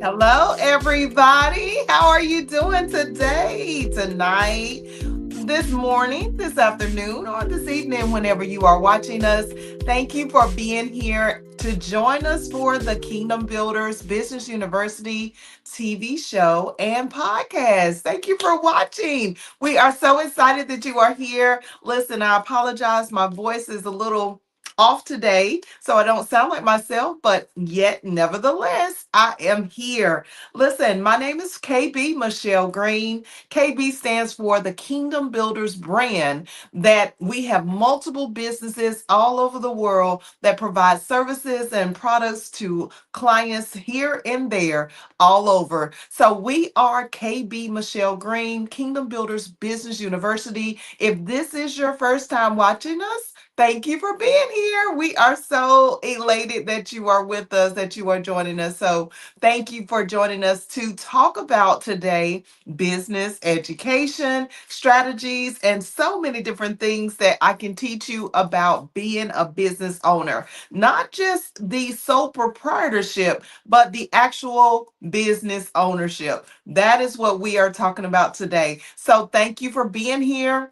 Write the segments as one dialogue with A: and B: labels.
A: Hello, everybody. How are you doing today, tonight, this morning, this afternoon, or this evening, whenever you are watching us? Thank you for being here to join us for the Kingdom Builders Business University TV show and podcast. Thank you for watching. We are so excited that you are here. Listen, I apologize. My voice is a little off today, so I don't sound like myself, but yet, nevertheless, I am here. Listen, my name is KB.MichelleGreen. KB stands for the Kingdom Builders brand, that we have multiple businesses all over the world that provide services and products to clients here and there all over. So we are KB Michelle Green, Kingdom Builders Business University. If this is your first time watching us, thank you for being here. We are so elated that you are with us, that you are joining us. So, thank you for joining us to talk about today business education, strategies, and so many different things that I can teach you about being a business owner. Not just the sole proprietorship, but the actual business ownership. That is what we are talking about today. So, thank you for being here.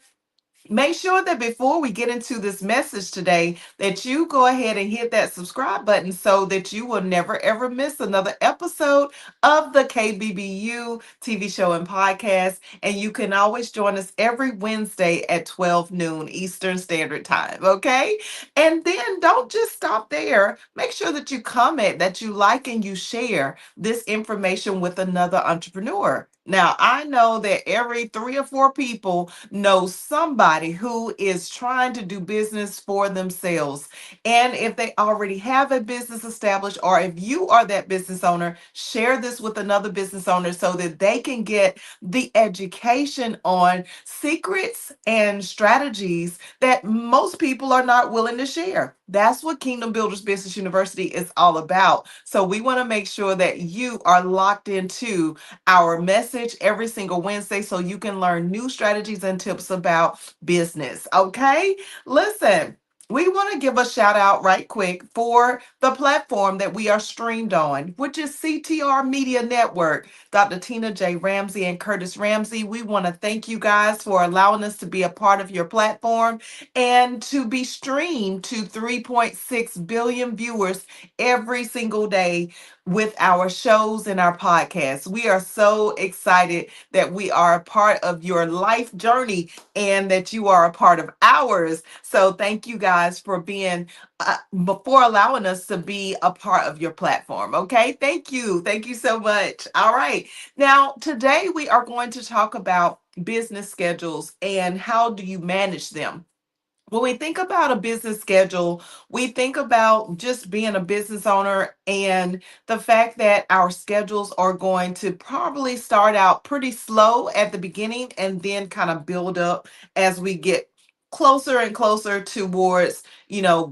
A: Make sure that before we get into this message today, that you go ahead and hit that subscribe button so that you will never ever miss another episode of the KBBU TV show and podcast. And you can always join us every Wednesday at 12 noon Eastern Standard Time. Okay. And then don't just stop there. Make sure that you comment, that you like, and you share this information with another entrepreneur. Now, I know that every three or four people know somebody who is trying to do business for themselves. And if they already have a business established, or if you are that business owner, share this with another business owner so that they can get the education on secrets and strategies that most people are not willing to share. That's what Kingdom Builders Business University is all about. So we want to make sure that you are locked into our message every single Wednesday so you can learn new strategies and tips about business. Okay? Listen. We want to give a shout out right quick for the platform that we are streamed on, which is CTR Media Network. Dr. Tina J. Ramsey and Curtis Ramsey, we want to thank you guys for allowing us to be a part of your platform and to be streamed to 3.6 billion viewers every single day with our shows and our podcasts. We are so excited that we are a part of your life journey and that you are a part of ours. So thank you guys for being before allowing us to be a part of your platform. Okay, thank you. Thank you so much. All right. Now, today we are going to talk about business schedules and how do you manage them. When we think about a business schedule, we think about just being a business owner and the fact that our schedules are going to probably start out pretty slow at the beginning and then kind of build up as we get closer and closer towards,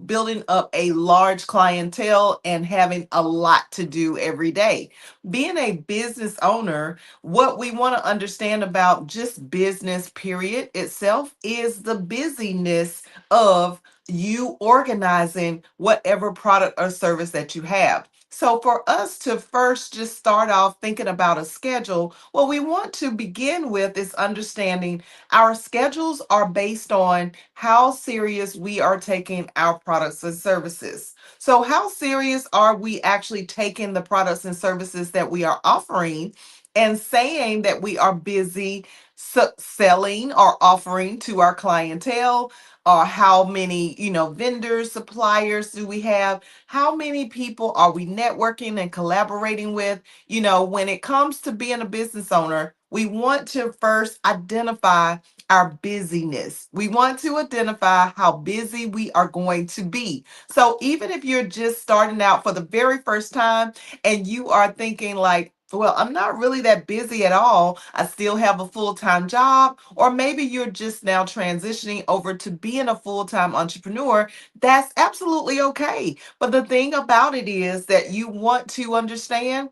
A: building up a large clientele and having a lot to do every day. Being a business owner, what we want to understand about just business, period, itself is the busyness of you organizing whatever product or service that you have. So, for us to first just start off thinking about a schedule, what we want to begin with is understanding our schedules are based on how serious we are taking our products and services. So, how serious are we actually taking the products and services that we are offering and saying that we are busy selling or offering to our clientele? Or how many, vendors, suppliers do we have? How many people are we networking and collaborating with? When it comes to being a business owner, we want to first identify our busyness. We want to identify how busy we are going to be. So even if you're just starting out for the very first time and you are thinking like, well, I'm not really that busy at all. I still have a full-time job, or maybe you're just now transitioning over to being a full-time entrepreneur. That's absolutely okay. But the thing about it is that you want to understand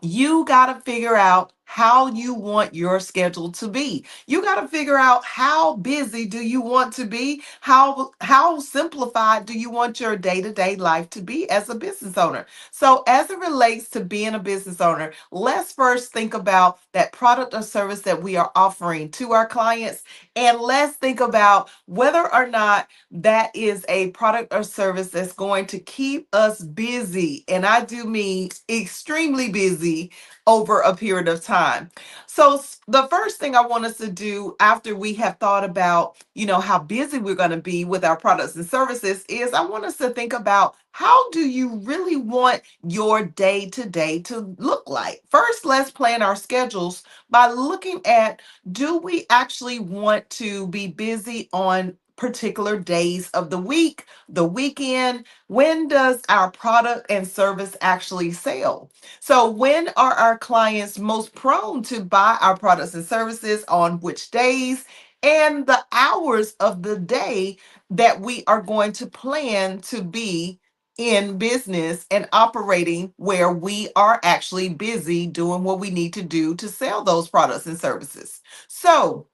A: you got to figure out how you want your schedule to be. You got to figure out how busy do you want to be? How simplified do you want your day-to-day life to be as a business owner? So as it relates to being a business owner, let's first think about that product or service that we are offering to our clients, and let's think about whether or not that is a product or service that's going to keep us busy. And I do mean extremely busy over a period of time. So the first thing I want us to do after we have thought about, how busy we're going to be with our products and services is I want us to think about how do you really want your day to day to look like? First, let's plan our schedules by looking at, do we actually want to be busy on particular days of the week, the weekend? When does our product and service actually sell? So, when are our clients most prone to buy our products and services, on which days, and the hours of the day that we are going to plan to be in business and operating where we are actually busy doing what we need to do to sell those products and services. So,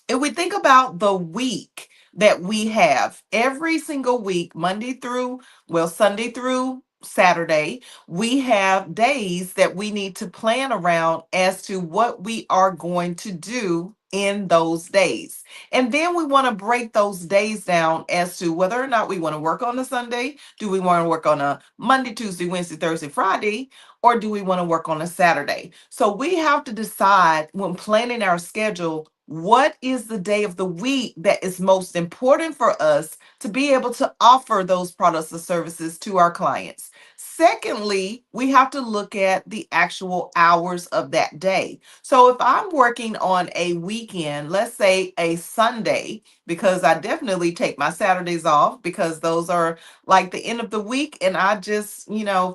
A: if we think about the week that we have every single week, Sunday through Saturday, we have days that we need to plan around as to what we are going to do in those days. And then we want to break those days down as to whether or not we want to work on a Sunday. Do we want to work on a Monday, Tuesday, Wednesday, Thursday, Friday? Or do we want to work on a Saturday? So we have to decide when planning our schedule, what is the day of the week that is most important for us to be able to offer those products or services to our clients. Secondly, we have to look at the actual hours of that day. So if I'm working on a weekend, let's say a Sunday, because I definitely take my Saturdays off because those are like the end of the week. And I just,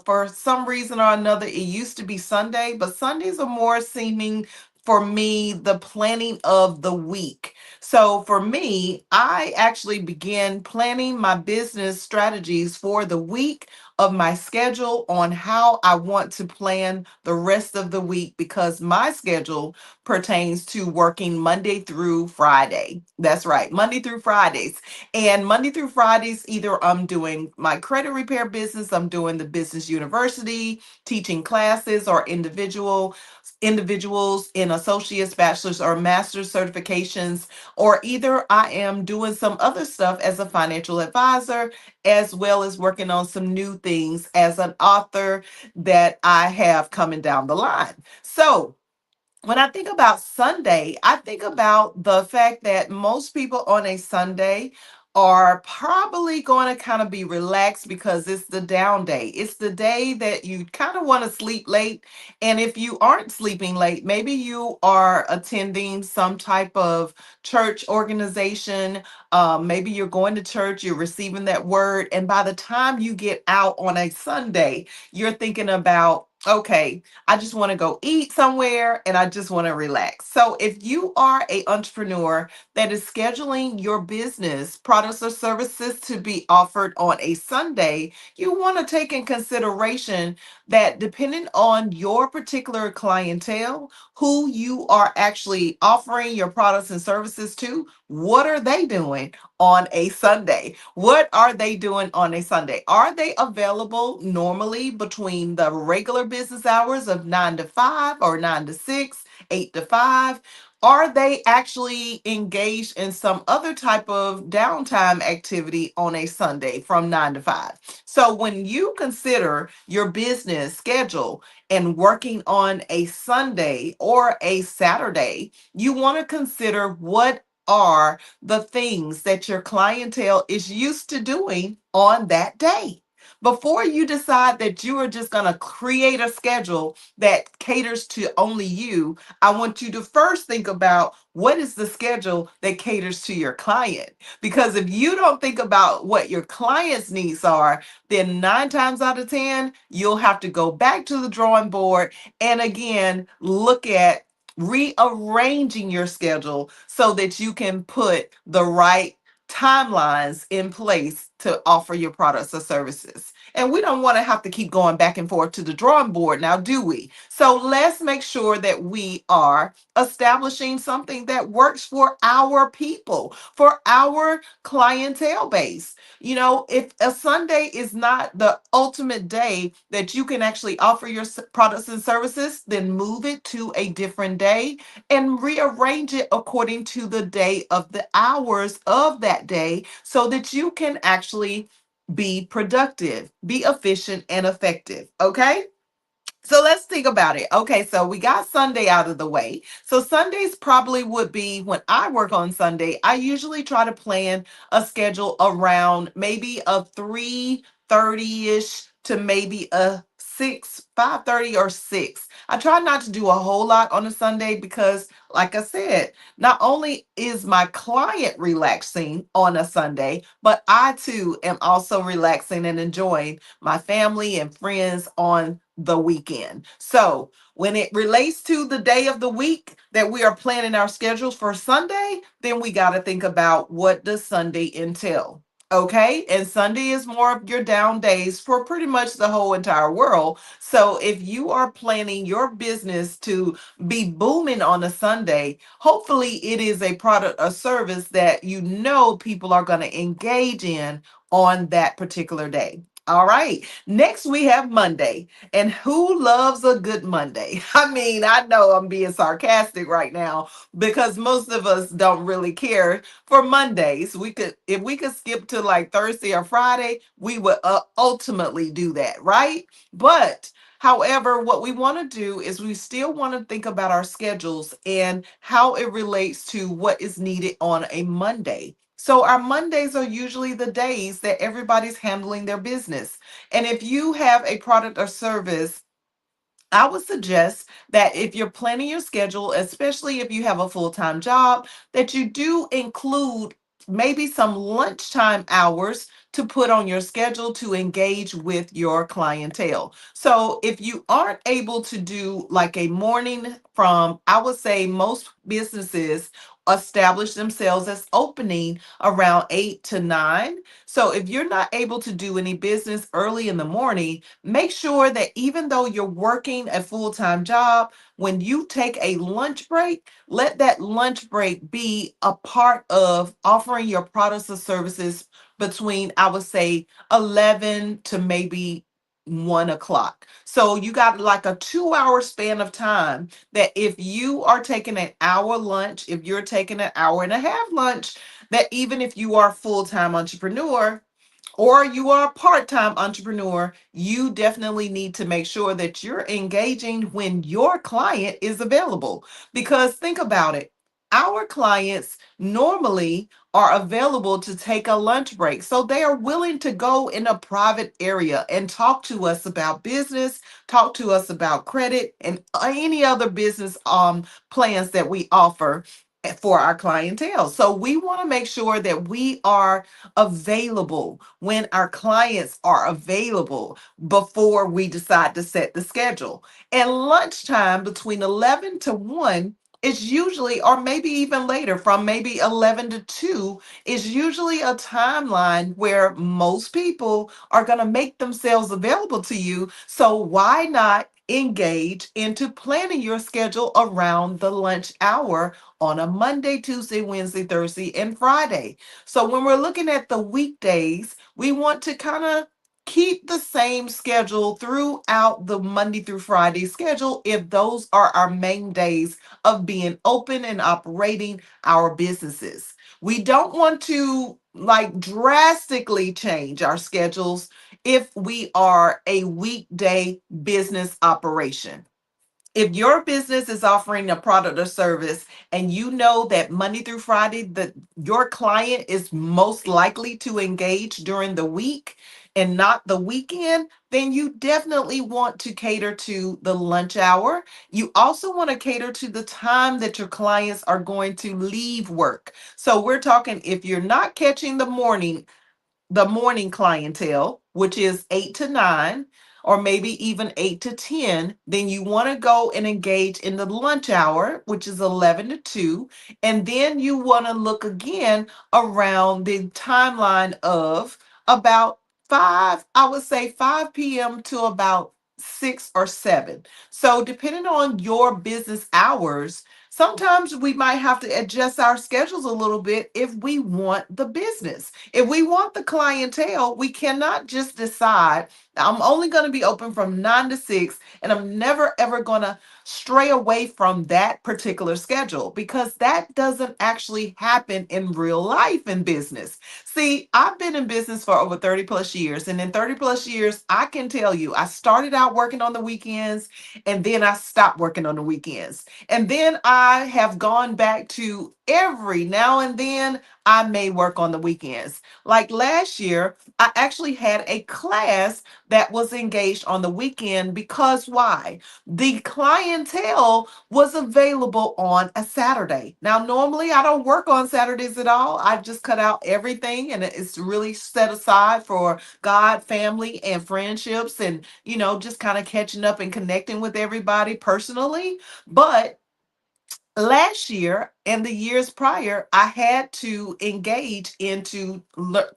A: for some reason or another, it used to be Sunday, but Sundays are more seeming for me the planning of the week. So for me, I actually began planning my business strategies for the week of my schedule on how I want to plan the rest of the week, because my schedule pertains to working Monday through Friday. That's right, Monday through Fridays. And Monday through Fridays, either I'm doing my credit repair business, I'm doing the business university, teaching classes, or individuals in associates, bachelor's, or master's certifications, or either I am doing some other stuff as a financial advisor, as well as working on some new things as an author that I have coming down the line. So, when I think about Sunday, I think about the fact that most people on a Sunday are probably going to kind of be relaxed because it's the down day. It's the day that you kind of want to sleep late. And if you aren't sleeping late, maybe you are attending some type of church organization. Maybe you're going to church, you're receiving that word. And by the time you get out on a Sunday, you're thinking about, okay, I just want to go eat somewhere and I just want to relax. So if you are a entrepreneur that is scheduling your business products or services to be offered on a Sunday, you want to take in consideration that depending on your particular clientele, who you are actually offering your products and services to, what are they doing on a Sunday? What are they doing on a Sunday? Are they available normally between the regular business hours of 9 to 5 or 9 to 6, 8 to 5? Are they actually engaged in some other type of downtime activity on a Sunday from 9 to 5? So when you consider your business schedule and working on a Sunday or a Saturday, you want to consider what are the things that your clientele is used to doing on that day. Before you decide that you are just going to create a schedule that caters to only you, I want you to first think about, what is the schedule that caters to your client? Because if you don't think about what your client's needs are, then 9 times out of 10, you'll have to go back to the drawing board and again look at rearranging your schedule so that you can put the right timelines in place to offer your products or services. And we don't want to have to keep going back and forth to the drawing board now, do we? So let's make sure that we are establishing something that works for our people, for our clientele base. If a Sunday is not the ultimate day that you can actually offer your products and services, then move it to a different day and rearrange it according to the day of the hours of that day so that you can actually be productive, be efficient and effective. Okay. So let's think about it. Okay, so we got Sunday out of the way. So Sundays probably would be when I work on Sunday. I usually try to plan a schedule around maybe a 3:30ish to maybe a 6, 5:30 or 6. I try not to do a whole lot on a Sunday because, like I said, not only is my client relaxing on a Sunday, but I too am also relaxing and enjoying my family and friends on the weekend. So, when it relates to the day of the week that we are planning our schedules for Sunday, then we got to think about what does Sunday entail. Okay, and Sunday is more of your down days for pretty much the whole entire world. So, if you are planning your business to be booming on a Sunday, hopefully it is a product or service that people are going to engage in on that particular day. All right. Next, we have Monday. And who loves a good Monday? I mean, I know I'm being sarcastic right now because most of us don't really care for Mondays. If we could skip to like Thursday or Friday, we would ultimately do that, right? But however, what we want to do is we still want to think about our schedules and how it relates to what is needed on a Monday. So, our Mondays are usually the days that everybody's handling their business. And if you have a product or service, I would suggest that if you're planning your schedule, especially if you have a full time job, that you do include maybe some lunchtime hours to put on your schedule to engage with your clientele. So if you aren't able to do like a morning from, I would say most businesses establish themselves as opening around 8 to 9. So if you're not able to do any business early in the morning, make sure that even though you're working a full time job, when you take a lunch break, let that lunch break be a part of offering your products or services between, I would say, 11 to maybe 1 o'clock. So you got like a 2 hour span of time that if you are taking an hour lunch, if you're taking an hour and a half lunch, that even if you are a full time entrepreneur, or you are a part time entrepreneur, you definitely need to make sure that you're engaging when your client is available. Because think about it, our clients normally are available to take a lunch break. So they are willing to go in a private area and talk to us about business, talk to us about credit, and any other business plans that we offer for our clientele. So we want to make sure that we are available when our clients are available before we decide to set the schedule. And lunchtime between 11 to 1 is usually, or maybe even later, from maybe 11 to 2, is usually a timeline where most people are going to make themselves available to you. So why not engage into planning your schedule around the lunch hour on a Monday, Tuesday, Wednesday, Thursday, and Friday? So when we're looking at the weekdays, we want to kind of keep the same schedule throughout the Monday through Friday schedule if those are our main days of being open and operating our businesses. We don't want to like drastically change our schedules if we are a weekday business operation. If your business is offering a product or service and you know that Monday through Friday that your client is most likely to engage during the week and not the weekend, then you definitely want to cater to the lunch hour. You also want to cater to the time that your clients are going to leave work. So we're talking if you're not catching the morning clientele, which is 8 to 9, or maybe even 8 to 10, then you want to go and engage in the lunch hour, which is 11 to 2. And then you want to look again around the timeline of about I would say 5 p.m. to about 6 or 7. So, depending on your business hours, sometimes we might have to adjust our schedules a little bit if we want the business. If we want the clientele, we cannot just decide I'm only going to be open from 9 to 6 and I'm never ever going to stray away from that particular schedule because that doesn't actually happen in real life in business. See, I've been in business for over 30 plus years, and in 30 plus years, I can tell you, I started out working on the weekends and then I stopped working on the weekends. And then I have gone back to every now and then I may work on the weekends. Like last year, I actually had a class that was engaged on the weekend because why? The clientele was available on a Saturday. Now, normally I don't work on Saturdays at all. I just cut out everything and it's really set aside for God, family, and friendships and, just kind of catching up and connecting with everybody personally. But last year and the years prior, I had to engage into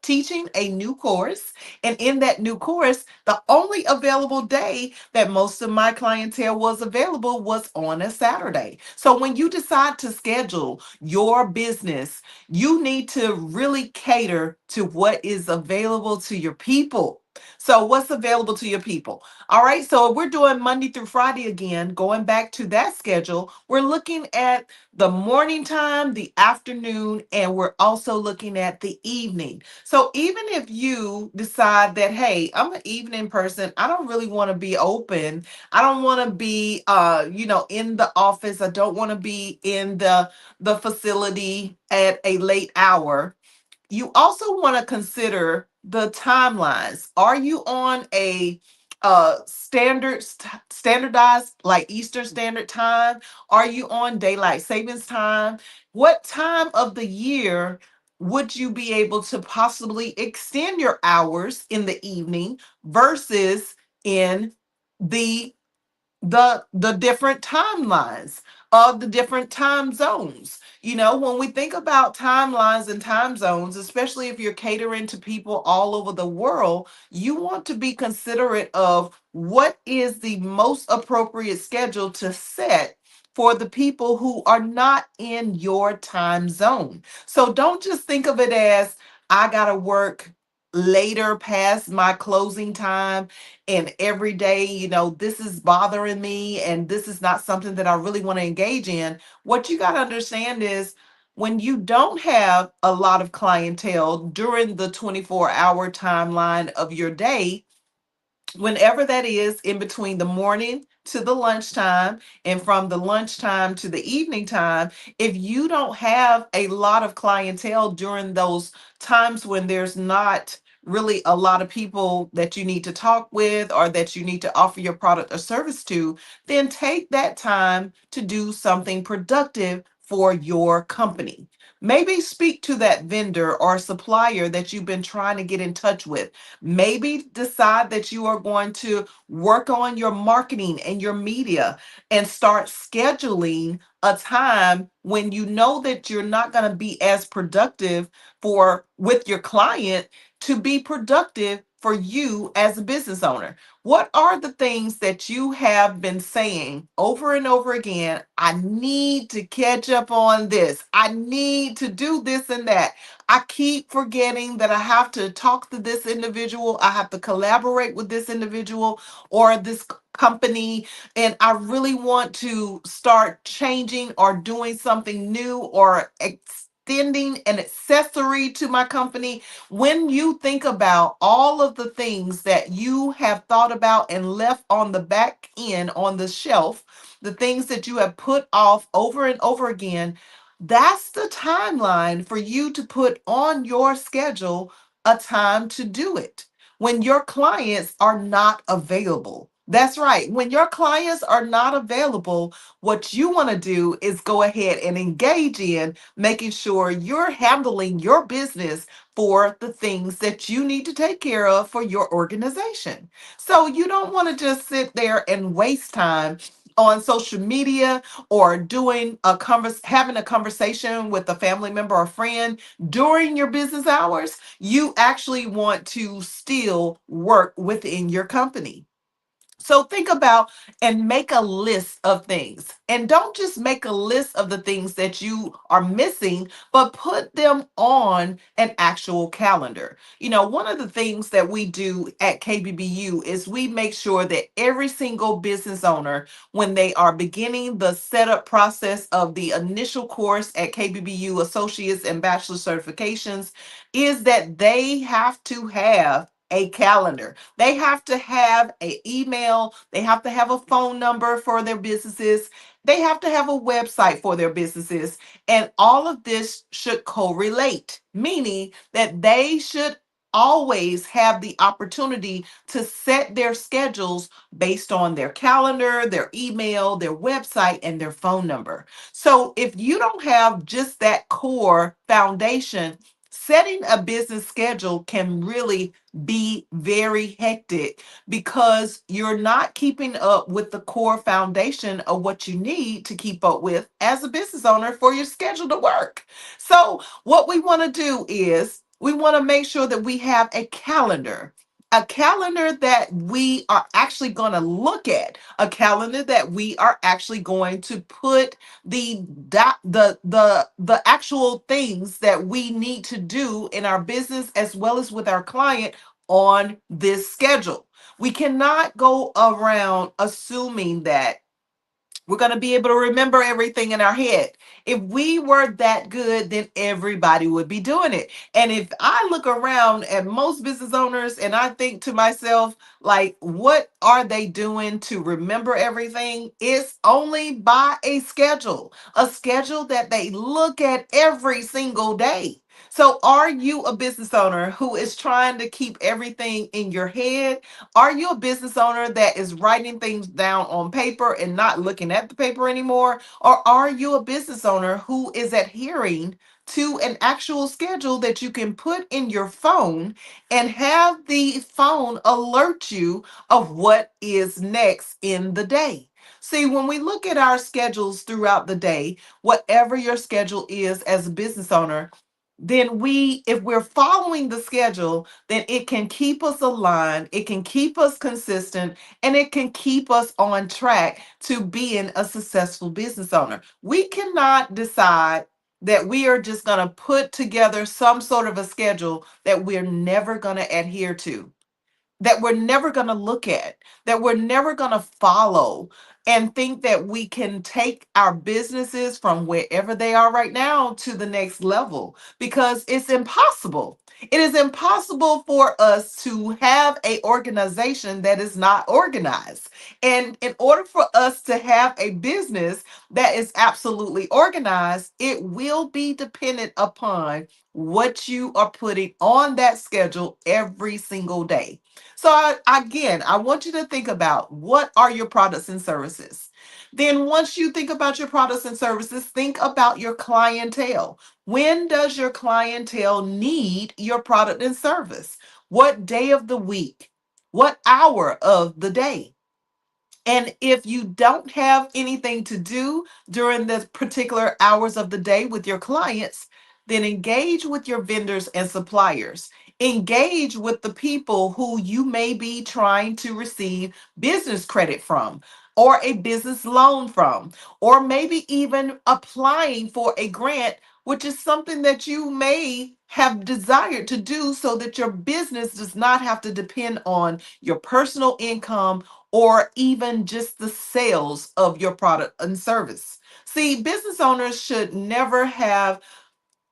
A: teaching a new course. And in that new course, the only available day that most of my clientele was available was on a Saturday. So when you decide to schedule your business, you need to really cater to what is available to your people. So, what's available to your people? All right, so we're doing Monday through Friday again, going back to that schedule. We're looking at the morning time, the afternoon, and we're also looking at the evening. So even if you decide that, hey, I'm an evening person, I don't really want to be open. I don't want to be in the office. I don't want to be in the facility at a late hour. You also want to consider the timelines. Are you on a standardized like Eastern Standard Time? Are you on daylight savings time? What time of the year would you be able to possibly extend your hours in the evening versus in the the different timelines of the different time zones? When we think about timelines and time zones, especially if you're catering to people all over the world, you want to be considerate of what is the most appropriate schedule to set for the people who are not in your time zone. So don't just think of it as I got to work later past my closing time and every day, this is bothering me and this is not something that I really want to engage in. What you got to understand is when you don't have a lot of clientele during the 24-hour timeline of your day, whenever that is in between the morning to the lunchtime and from the lunchtime to the evening time, if you don't have a lot of clientele during those times when there's not really a lot of people that you need to talk with or that you need to offer your product or service to, then take that time to do something productive for your company. Maybe speak to that vendor or supplier that you've been trying to get in touch with. Maybe decide that you are going to work on your marketing and your media and start scheduling a time when you know that you're not going to be as productive for with your client to be productive for you as a business owner. What are the things that you have been saying over and over again? I need to catch up on this. I need to do this and that. I keep forgetting that I have to talk to this individual. I have to collaborate with this individual or this company. And I really want to start changing or doing something new or extending an accessory to my company. When you think about all of the things that you have thought about and left on the back end on the shelf, the things that you have put off over and over again, that's the timeline for you to put on your schedule a time to do it when your clients are not available. That's right. When your clients are not available, what you want to do is go ahead and engage in making sure you're handling your business for the things that you need to take care of for your organization. So you don't want to just sit there and waste time on social media or doing having a conversation with a family member or friend during your business hours, you actually want to still work within your company. So think about and make a list of things. And don't just make a list of the things that you are missing, but put them on an actual calendar. One of the things that we do at KBBU is we make sure that every single business owner, when they are beginning the setup process of the initial course at KBBU Associates and Bachelor Certifications, is that they have to have a calendar. They have to have an email. They have to have a phone number for their businesses. They have to have a website for their businesses. And all of this should correlate, meaning that they should always have the opportunity to set their schedules based on their calendar, their email, their website, and their phone number. So if you don't have just that core foundation, setting a business schedule can really be very hectic because you're not keeping up with the core foundation of what you need to keep up with as a business owner for your schedule to work. So, what we want to do is we want to make sure that we have a calendar that we are actually going to look at, a calendar that we are actually going to put the actual things that we need to do in our business as well as with our client on this schedule. We cannot go around assuming that we're going to be able to remember everything in our head. If we were that good, then everybody would be doing it. And if I look around at most business owners and I think to myself, like, what are they doing to remember everything? It's only by a schedule that they look at every single day. So, are you a business owner who is trying to keep everything in your head? Are you a business owner that is writing things down on paper and not looking at the paper anymore? Or are you a business owner who is adhering to an actual schedule that you can put in your phone and have the phone alert you of what is next in the day? See, when we look at our schedules throughout the day, whatever your schedule is as a business owner, then if we're following the schedule, then it can keep us aligned, it can keep us consistent, and it can keep us on track to being a successful business owner. We cannot decide that we are just going to put together some sort of a schedule that we're never going to adhere to, that we're never going to look at, that we're never going to follow, and think that we can take our businesses from wherever they are right now to the next level because it's impossible. It is impossible for us to have a organization that is not organized. And in order for us to have a business that is absolutely organized, it will be dependent upon what you are putting on that schedule every single day. So again, I want you to think about what are your products and services. Then once you think about your products and services, think about your clientele. When does your clientele need your product and service? What day of the week? What hour of the day? And if you don't have anything to do during the particular hours of the day with your clients, then engage with your vendors and suppliers. Engage with the people who you may be trying to receive business credit from, or a business loan from, or maybe even applying for a grant, which is something that you may have desired to do so that your business does not have to depend on your personal income or even just the sales of your product and service. See, business owners should never have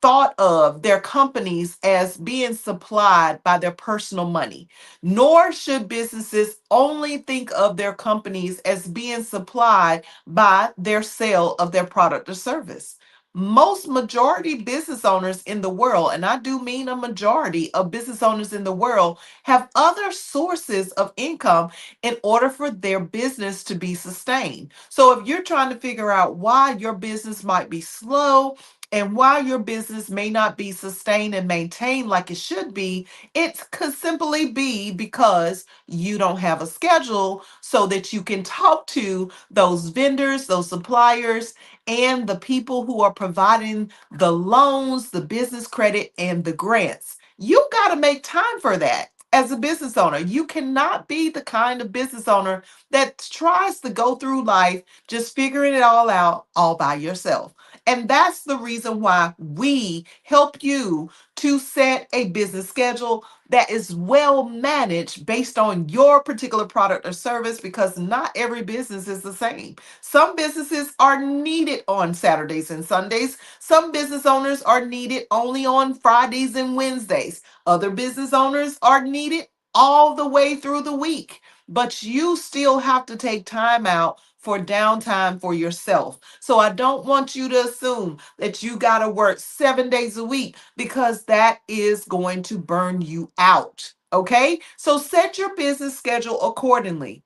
A: thought of their companies as being supplied by their personal money, nor should businesses only think of their companies as being supplied by their sale of their product or service. Most majority business owners in the world, and I do mean a majority of business owners in the world, have other sources of income in order for their business to be sustained. So if you're trying to figure out why your business might be slow, And while your business may not be sustained and maintained like it should be, it could simply be because you don't have a schedule so that you can talk to those vendors, those suppliers, and the people who are providing the loans, the business credit, and the grants. You got to make time for that. As a business owner, you cannot be the kind of business owner that tries to go through life just figuring it all out all by yourself. And that's the reason why we help you to set a business schedule that is well managed based on your particular product or service, because not every business is the same. Some businesses are needed on Saturdays and Sundays. Some business owners are needed only on Fridays and Wednesdays. Other business owners are needed all the way through the week. But you still have to take time out for downtime for yourself. So I don't want you to assume that you got to work 7 days a week, because that is going to burn you out. Okay? So set your business schedule accordingly,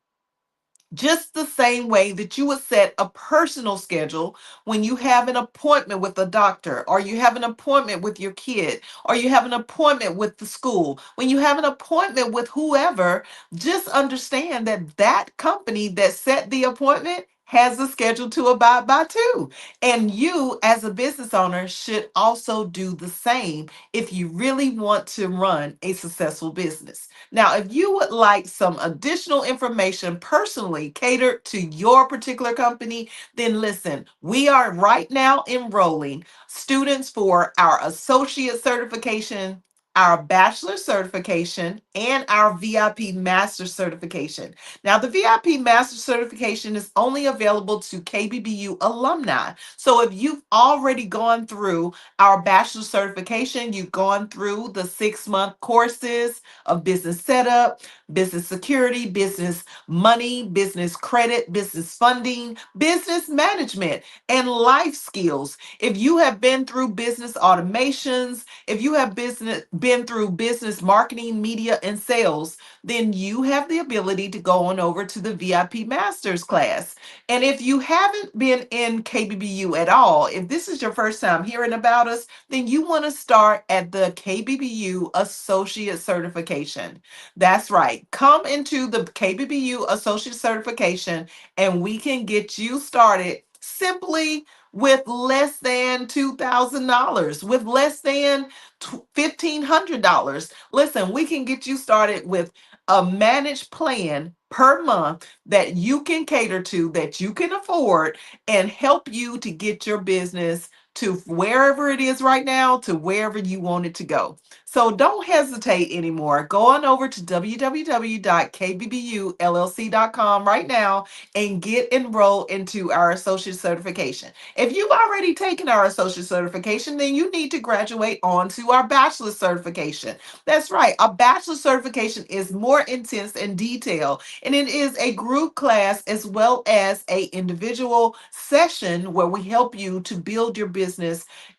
A: just the same way that you would set a personal schedule when you have an appointment with a doctor, or you have an appointment with your kid, or you have an appointment with the school. When you have an appointment with whoever, just understand that that company that set the appointment has a schedule to abide by too. And you, as a business owner, should also do the same if you really want to run a successful business. Now, if you would like some additional information personally catered to your particular company, then listen, we are right now enrolling students for our associate certification, our bachelor certification, and our VIP master certification. Now, the VIP master certification is only available to KBBU alumni. So if you've already gone through our bachelor certification, you've gone through the 6-month courses of business setup, business security, business money, business credit, business funding, business management, and life skills. If you have been through business automations, if you have been through business marketing, media, and sales, then you have the ability to go on over to the VIP Masters class. And if you haven't been in KBBU at all, if this is your first time hearing about us, then you want to start at the KBBU Associate Certification. That's right. Come into the KBBU Associate Certification and we can get you started simply with less than $2,000, with less than $1,500. Listen, we can get you started with a managed plan per month that you can cater to, that you can afford, and help you to get your business to wherever it is right now to wherever you want it to go. So don't hesitate anymore. Go on over to www.kbbulllc.com right now and get enrolled into our associate certification. If you've already taken our associate certification, then you need to graduate on to our bachelor's certification. That's right. A bachelor's certification is more intense and detailed, and it is a group class as well as a individual session where we help you to build your business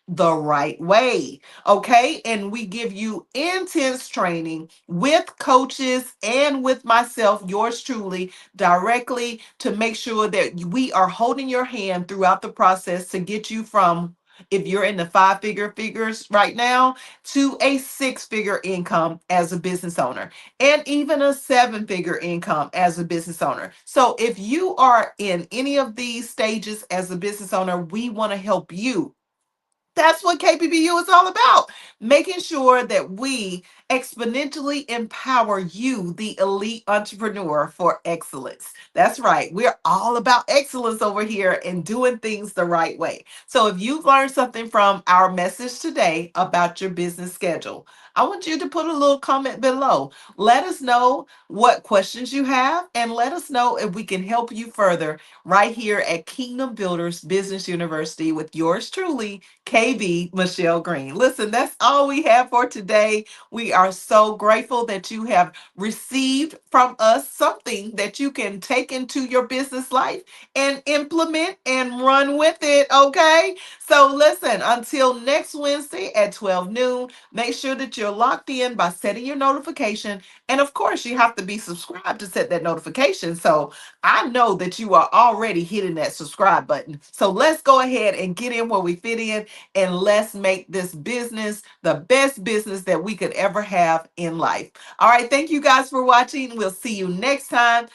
A: the right way. Okay. And we give you intense training with coaches and with myself, yours truly, directly to make sure that we are holding your hand throughout the process to get you from, if you're in the figures right now, to a 6-figure income as a business owner, and even a 7-figure income as a business owner. So if you are in any of these stages as a business owner, we want to help you. That's what KBBU is all about. Making sure that we exponentially empower you, the elite entrepreneur, for excellence. That's right. We're all about excellence over here and doing things the right way. So if you've learned something from our message today about your business schedule, I want you to put a little comment below. Let us know what questions you have, and let us know if we can help you further right here at Kingdom Builders Business University with yours truly, KB Michelle Green. Listen, that's all we have for today. We are so grateful that you have received from us something that you can take into your business life and implement and run with it. Okay. So listen, until next Wednesday at 12 noon, make sure that you're locked in by setting your notification. And of course, you have to be subscribed to set that notification. So I know that you are already hitting that subscribe button. So let's go ahead and get in where we fit in, and let's make this business the best business that we could ever have in life. All right. Thank you guys for watching. We'll see you next time.